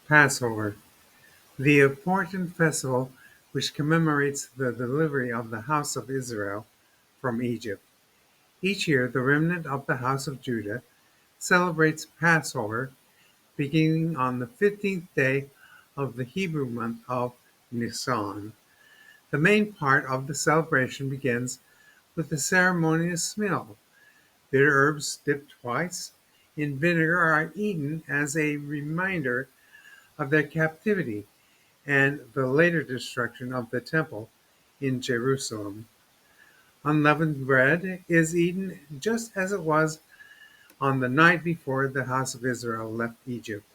Passover, the important festival which commemorates the delivery of the house of Israel from Egypt. Each year, the remnant of the house of Judah celebrates Passover beginning on the 15th day of the Hebrew month of Nisan. The main part of the celebration begins with the ceremonious meal. Bitter herbs dipped twice in vinegar are eaten as a reminder of their captivity and the later destruction of the temple in Jerusalem. Unleavened bread is eaten just as it was on the night before the house of Israel left Egypt.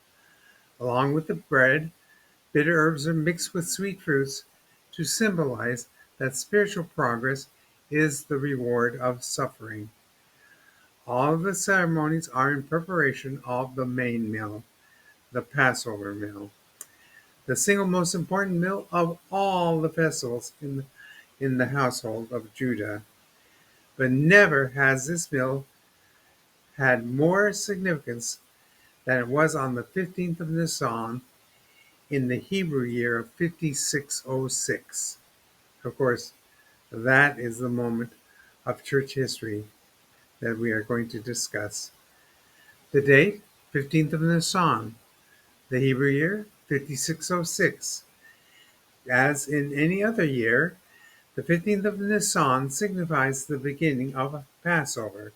Along with the bread, bitter herbs are mixed with sweet fruits to symbolize that spiritual progress is the reward of suffering. All of the ceremonies are in preparation of the main meal, the Passover meal, the single most important meal of all the festivals in the household of Judah. But never has this meal had more significance than it was on the 15th of Nisan in the Hebrew year of 5606. Of course, that is the moment of church history that we are going to discuss. The date, 15th of Nisan, the Hebrew year, 5606. As in any other year, the 15th of Nisan signifies the beginning of Passover.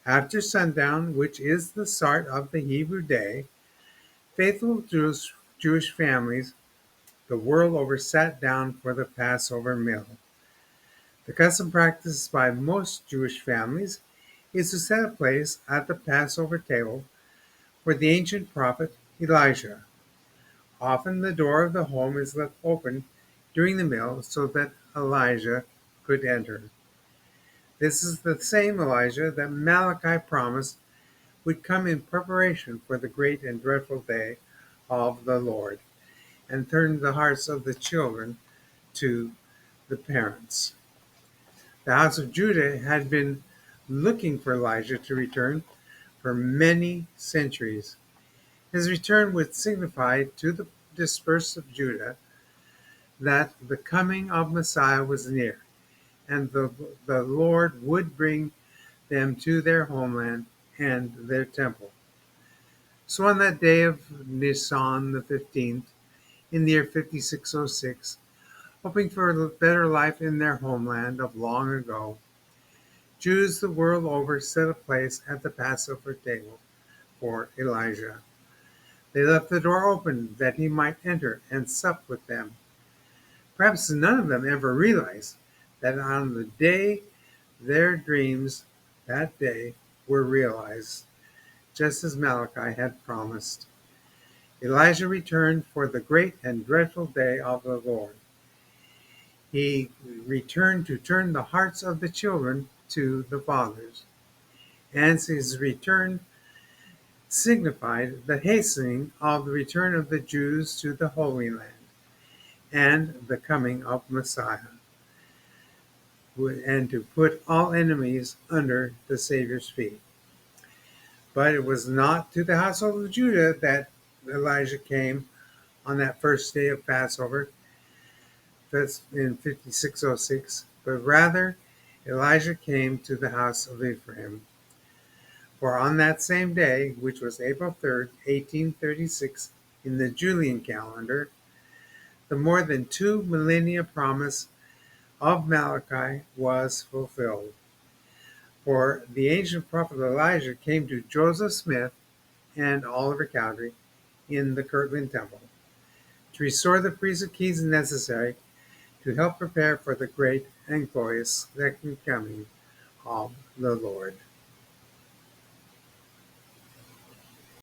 After sundown, which is the start of the Hebrew day, faithful Jewish families the world over sat down for the Passover meal. The custom practiced by most Jewish families is to set a place at the Passover table for the ancient prophet Elijah. Often the door of the home is left open during the meal so that Elijah could enter. This is the same Elijah that Malachi promised would come in preparation for the great and dreadful day of the Lord and turn the hearts of the children to the parents. The house of Judah had been looking for Elijah to return for many centuries. His return would signify to the dispersed of Judah that the coming of Messiah was near, and the Lord would bring them to their homeland and their temple. So on that day of Nisan the 15th, in the year 5606, hoping for a better life in their homeland of long ago, Jews the world over set a place at the Passover table for Elijah. They left the door open that he might enter and sup with them. Perhaps none of them ever realized that on the day their dreams that day were realized, just as Malachi had promised. Elijah returned for the great and dreadful day of the Lord. He returned to turn the hearts of the children to the fathers, and his return signified the hastening of the return of the Jews to the Holy Land and the coming of Messiah, and to put all enemies under the Savior's feet. But it was not to the household of Judah that Elijah came on that first day of Passover, that's in 5606, but rather Elijah came to the house of Ephraim. For on that same day, which was April 3rd, 1836, in the Julian calendar, the more than 2 millennia promise of Malachi was fulfilled. For the ancient prophet Elijah came to Joseph Smith and Oliver Cowdery in the Kirtland Temple to restore the priesthood keys necessary to help prepare for the great and glorious second coming of the Lord.